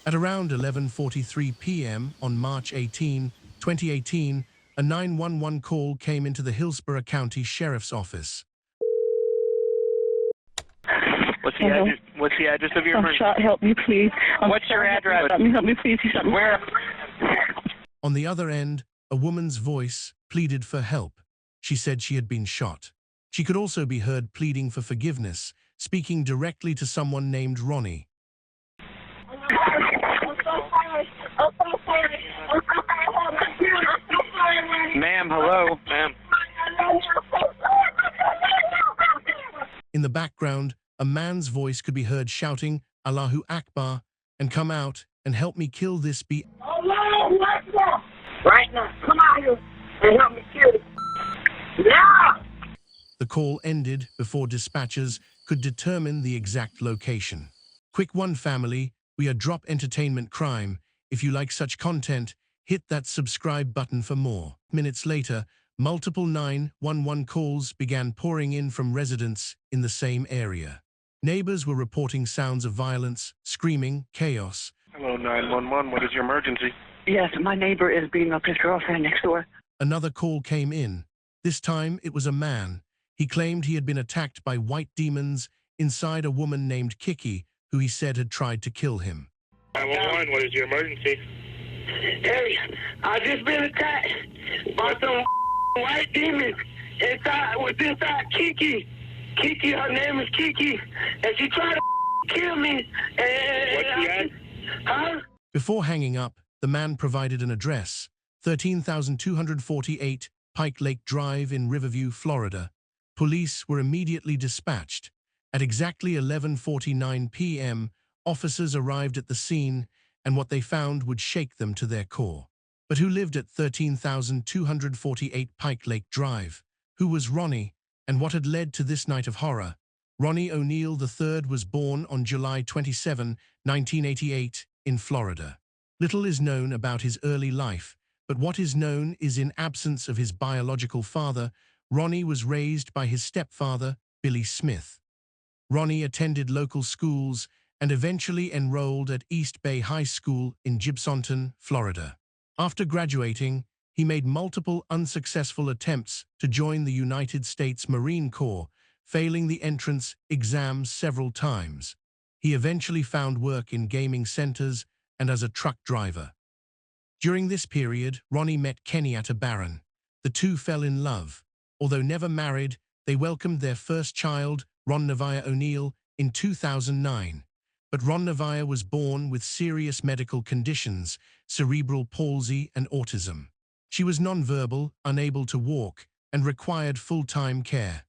At around 11:43 p.m. on March 18, 2018, a 911 call came into the Hillsborough County Sheriff's Office. What's the address? What's the address of your I'm emergency? shot. Help me, please. What's your address? Help me, please. He shot me. Where? On the other end, a woman's voice pleaded for help. She said she had been shot. She could also be heard pleading for forgiveness, speaking directly to someone named Ronnie. I'm so sorry. I'm so sorry. I'm so sorry. Ma'am, hello. Ma'am. In the background, a man's voice could be heard shouting, "Allahu Akbar," and "Come out and help me kill this be." Allahu Akbar. Right now. Come out here and help me kill this. Now. The call ended before dispatchers could determine the exact location. Quick one family, we are Drop Entertainment Crime. If you like such content, hit that subscribe button for more. Minutes later, multiple 911 calls began pouring in from residents in the same area. Neighbors were reporting sounds of violence, screaming, chaos. Hello, 911. What is your emergency? Yes, my neighbor is beating up his girlfriend next door. Another call came in. This time it was a man. He claimed he had been attacked by white demons inside a woman named Kiki, who he said had tried to kill him. 911. What is your emergency? Hey, I just been attacked by some white demons inside Kiki. Kiki, her name is Kiki, and she tried to kill me. What's the address? Huh? Before hanging up, the man provided an address, 13,248 Pike Lake Drive in Riverview, Florida. Police were immediately dispatched. At exactly 11:49 p.m., officers arrived at the scene, and what they found would shake them to their core. But who lived at 13,248 Pike Lake Drive? Who was Ronnie, and what had led to this night of horror? Ronnie O'Neal III was born on July 27, 1988, in Florida. Little is known about his early life, but what is known is in absence of his biological father, Ronnie was raised by his stepfather, Billy Smith. Ronnie attended local schools and eventually enrolled at East Bay High School in Gibsonton, Florida. After graduating, he made multiple unsuccessful attempts to join the United States Marine Corps, failing the entrance exams several times. He eventually found work in gaming centers and as a truck driver. During this period, Ronnie met Kenyatta Barron. The two fell in love. Although never married, they welcomed their first child, Ronnie O'Neal, in 2009. But Ronnie was born with serious medical conditions, cerebral palsy and autism. She was nonverbal, unable to walk, and required full-time care.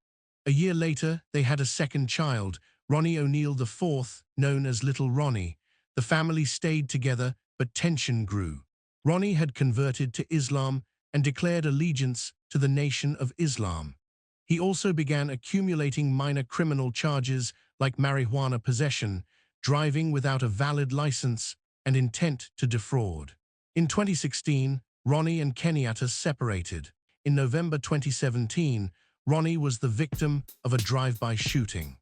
A year later, they had a second child, Ronnie O'Neal IV, known as Little Ronnie. The family stayed together, but tension grew. Ronnie had converted to Islam and declared allegiance to the Nation of Islam. He also began accumulating minor criminal charges like marijuana possession, driving without a valid license, and intent to defraud. In 2016, Ronnie and Kenyatta separated. In November 2017, Ronnie was the victim of a drive-by shooting.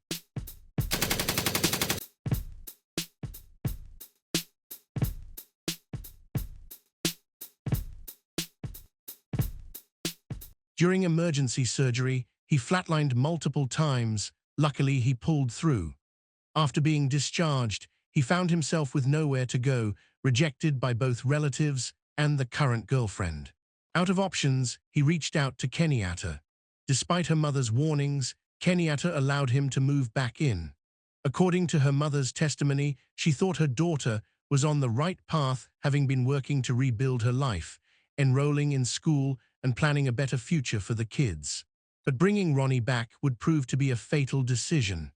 During emergency surgery, he flatlined multiple times. Luckily, he pulled through. After being discharged, he found himself with nowhere to go, rejected by both relatives and the current girlfriend. Out of options, he reached out to Kenyatta. Despite her mother's warnings, Kenyatta allowed him to move back in. According to her mother's testimony, she thought her daughter was on the right path, having been working to rebuild her life, enrolling in school and planning a better future for the kids. But bringing Ronnie back would prove to be a fatal decision.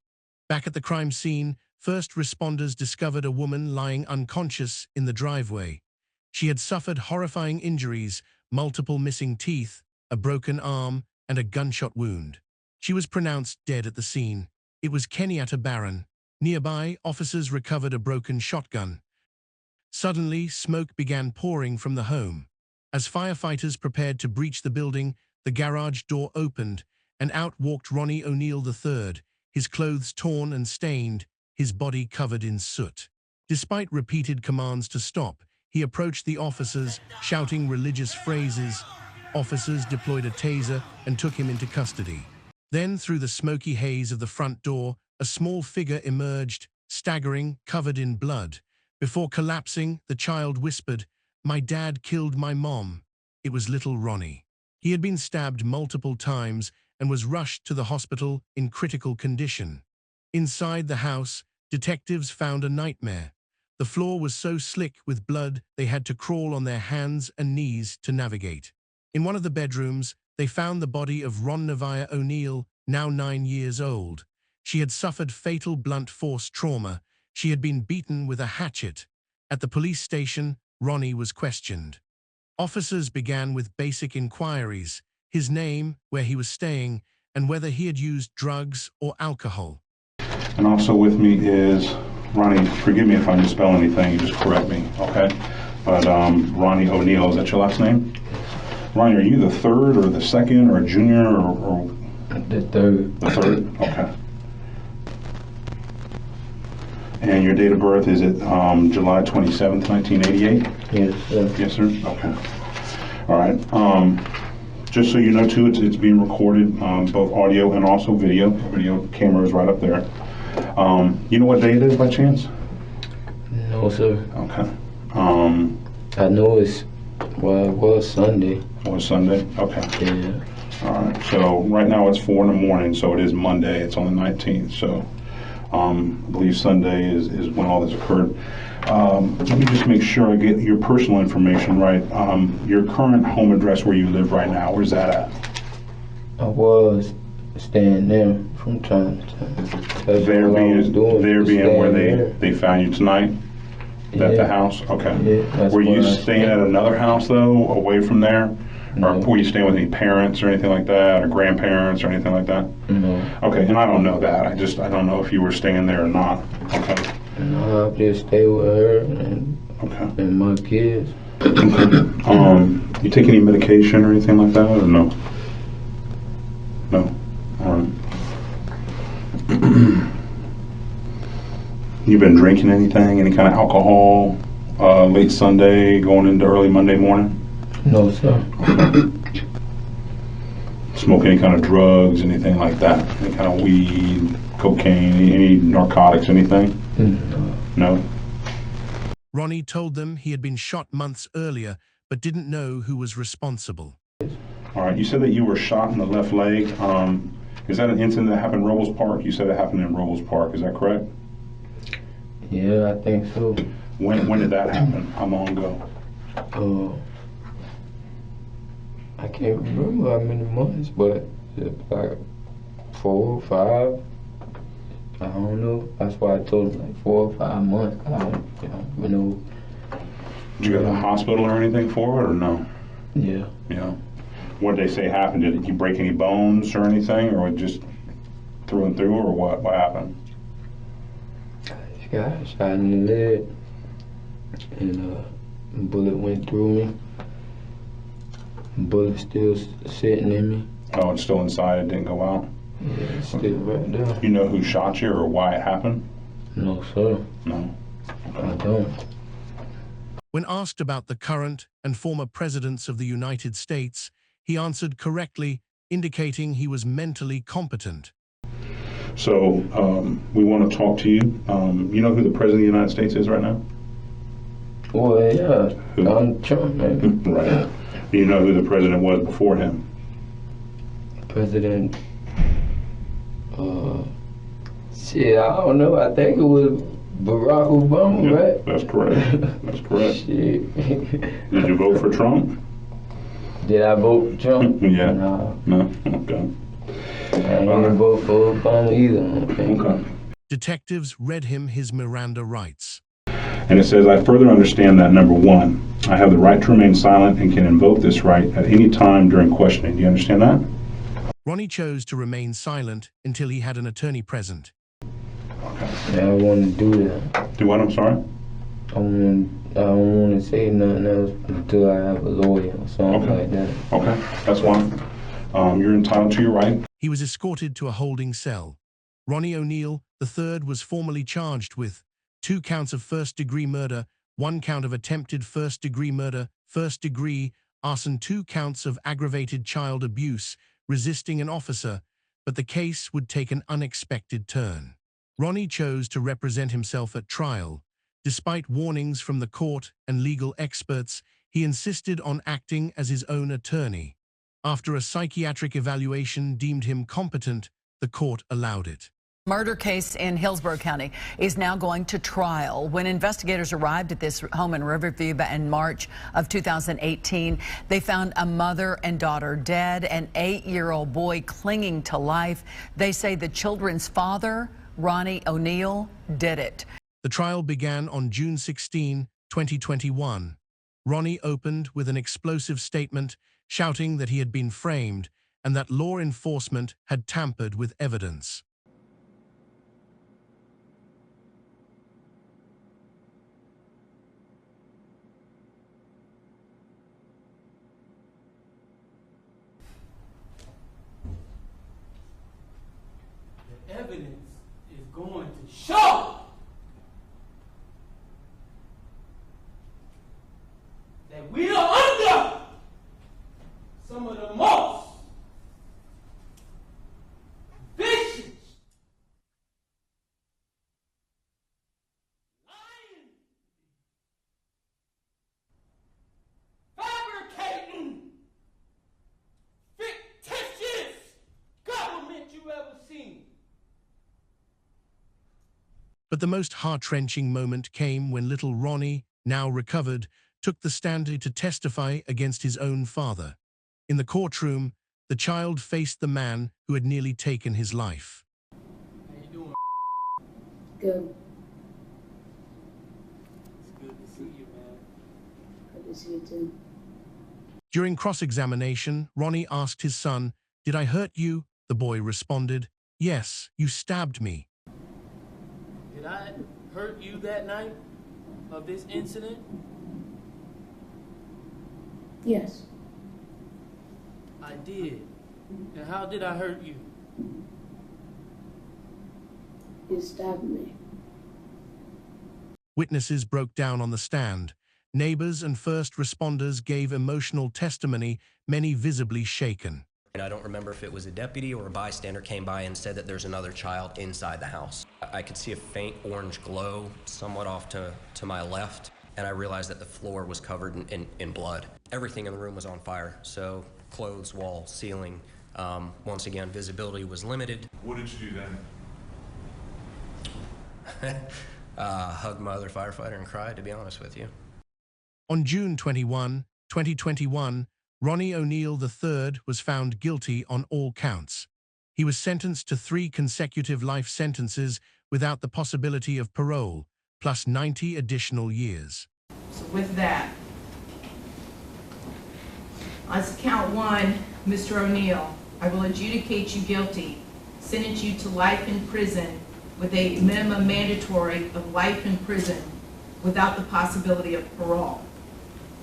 Back at the crime scene, first responders discovered a woman lying unconscious in the driveway. She had suffered horrifying injuries, multiple missing teeth, a broken arm, and a gunshot wound. She was pronounced dead at the scene. It was Kenyatta Barron. Nearby, officers recovered a broken shotgun. Suddenly, smoke began pouring from the home. As firefighters prepared to breach the building, the garage door opened, and out walked Ronnie O'Neal III, his clothes torn and stained, his body covered in soot. Despite repeated commands to stop, he approached the officers, shouting religious phrases. Officers deployed a taser and took him into custody. Then, through the smoky haze of the front door, a small figure emerged, staggering, covered in blood. Before collapsing, the child whispered, "My dad killed my mom." It was little Ronnie. He had been stabbed multiple times and was rushed to the hospital in critical condition. Inside the house, detectives found a nightmare. The floor was so slick with blood they had to crawl on their hands and knees to navigate. In one of the bedrooms, they found the body of Ronnie O'Neal, now 9 years old. She had suffered fatal blunt force trauma. She had been beaten with a hatchet. At the police station, Ronnie was questioned. Officers began with basic inquiries: his name, where he was staying, and whether he had used drugs or alcohol. And also with me is Ronnie. Forgive me if I misspell anything, you just correct me, okay? But Ronnie O'Neal, is that your last name? Ronnie, are you the third or the second or a junior or? The third. The third, okay. And your date of birth, is it July 27th, 1988? Yes, sir. Yes, sir? Okay. All right. Just so you know, too, it's being recorded, both audio and also video. Video camera is right up there. You know what day it is by chance? No, sir. Okay. I know it was Sunday. It was Sunday? Okay. Yeah. All right. So right now it's 4 in the morning, so it is Monday. It's on the 19th. So I believe Sunday is when all this occurred. Let me just make sure I get your personal information right. Your current home address where you live right now, where's that at? I was staying there from time to time. That's There all I was being, doing, there just being where staying there. they found you tonight? At the Yeah. house? Okay. Yeah, that's Were you where I staying stayed. at another house though, away from there? Or No. were you staying with any parents or anything like that, or grandparents or anything like that? No. Okay, and I don't know that. I don't know if you were staying there or not. Okay. No, I just stay with her Okay. and my kids. You take any medication or anything like that, or no? No? All right. You been drinking anything, any kind of alcohol, late Sunday, going into early Monday morning? No, sir. Smoke any kind of drugs, anything like that? Any kind of weed, cocaine, any narcotics, anything? No. No? Ronnie told them he had been shot months earlier, but didn't know who was responsible. All right, you said that you were shot in the left leg. Is that an incident that happened in Robles Park? You said it happened in Robles Park, is that correct? Yeah, I think so. When did that happen? How long ago? I can't remember how many months, but it's like 4 or 5. I don't know. That's why I told him like 4 or 5 months. I don't know. Did you go to the hospital or anything for it, or no? Yeah. Yeah. What did they say happened? Did you break any bones or anything, or just through and through, or what? What happened? She got shot in the leg, and a bullet went through me. Bullet still sitting in me. Oh, it's still inside. It didn't go out. Yeah, it's still right there. You know who shot you or why it happened? No, sir. No. I don't. When asked about the current and former presidents of the United States, he answered correctly, indicating he was mentally competent. So we want to talk to you. You know who the president of the United States is right now? Well, yeah. Who? I'm Trump, man. Right. You know who the president was before him? President. Shit, I don't know. I think it was Barack Obama, Yeah, right? that's correct. That's correct. Shit. Did you vote for Trump? Did I vote for Trump? Yeah. Nah. No? Okay. I didn't vote for Obama either. Okay. Detectives read him his Miranda rights. And it says, I further understand that, number one, I have the right to remain silent and can invoke this right at any time during questioning. Do you understand that? Ronnie chose to remain silent until he had an attorney present. Yeah, I want to do that. Do what? I'm sorry? I don't want to say nothing else until I have a lawyer or something like that. Okay, that's fine. You're entitled to your right. He was escorted to a holding cell. Ronnie O'Neal III was formally charged with 2 counts of first-degree murder, 1 count of attempted first-degree murder, first-degree arson, 2 counts of aggravated child abuse, resisting an officer, but the case would take an unexpected turn. Ronnie chose to represent himself at trial. Despite warnings from the court and legal experts, he insisted on acting as his own attorney. After a psychiatric evaluation deemed him competent, the court allowed it. Murder case in Hillsborough County is now going to trial. When investigators arrived at this home in Riverview in March of 2018, they found a mother and daughter dead, an 8-year-old boy clinging to life. They say the children's father, Ronnie O'Neal, did it. The trial began on June 16, 2021. Ronnie opened with an explosive statement, shouting that he had been framed and that law enforcement had tampered with evidence. The evidence is going to show that we are under some of the most vicious, lying, fabricating, fictitious government you ever seen. But the most heart-wrenching moment came when little Ronnie, now recovered, took the stand to testify against his own father. In the courtroom, the child faced the man who had nearly taken his life. How you doing? Good. It's good to see you, man. Good to see you too. During cross-examination, Ronnie asked his son, "Did I hurt you?" The boy responded, "Yes, you stabbed me." Did I hurt you that night of this incident? Yes. I did. And how did I hurt you? You stabbed me. Witnesses broke down on the stand. Neighbors and first responders gave emotional testimony, many visibly shaken. And I don't remember if it was a deputy or a bystander came by and said that there's another child inside the house. I could see a faint orange glow somewhat off to my left, and I realized that the floor was covered in blood. Everything in the room was on fire, so clothes, wall, ceiling. Once again, visibility was limited. What did you do then? Hugged my other firefighter and cried, to be honest with you. On June 21, 2021, Ronnie O'Neal III was found guilty on all counts. He was sentenced to 3 consecutive life sentences without the possibility of parole, plus 90 additional years. So with that, on count 1, Mr. O'Neal, I will adjudicate you guilty, sentence you to life in prison with a minimum mandatory of life in prison without the possibility of parole.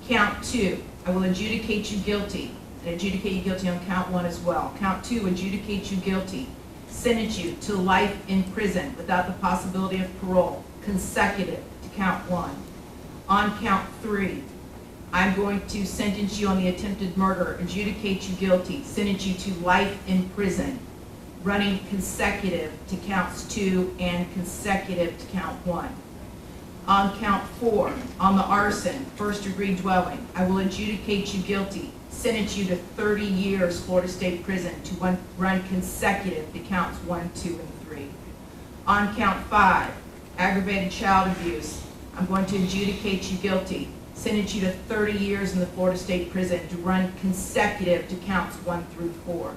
Count 2, I will adjudicate you guilty, and adjudicate you guilty on count 1 as well. Count 2, adjudicate you guilty, sentence you to life in prison without the possibility of parole, consecutive to count 1. On count 3, I'm going to sentence you on the attempted murder, adjudicate you guilty, sentence you to life in prison, running consecutive to counts 2 and consecutive to count 1. On count 4, on the arson, first-degree dwelling, I will adjudicate you guilty, sentence you to 30 years Florida State Prison to run consecutive to counts 1, 2, and 3. On count 5, aggravated child abuse, I'm going to adjudicate you guilty, sentence you to 30 years in the Florida State Prison to run consecutive to counts 1 through 4.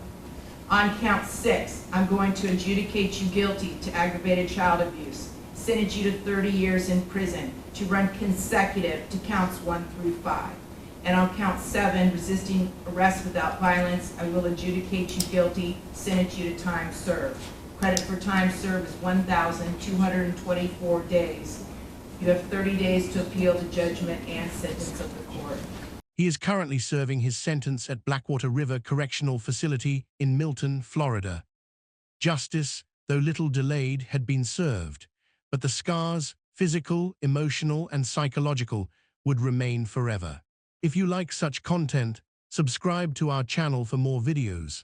On count 6, I'm going to adjudicate you guilty to aggravated child abuse, sentence you to 30 years in prison to run consecutive to counts 1 through 5. And on count 7, resisting arrest without violence, I will adjudicate you guilty, sentence you to time served. Credit for time served is 1,224 days. You have 30 days to appeal the judgment and sentence of the court. He is currently serving his sentence at Blackwater River Correctional Facility in Milton, Florida. Justice, though little delayed, had been served, but the scars, physical, emotional, and psychological, would remain forever. If you like such content, subscribe to our channel for more videos.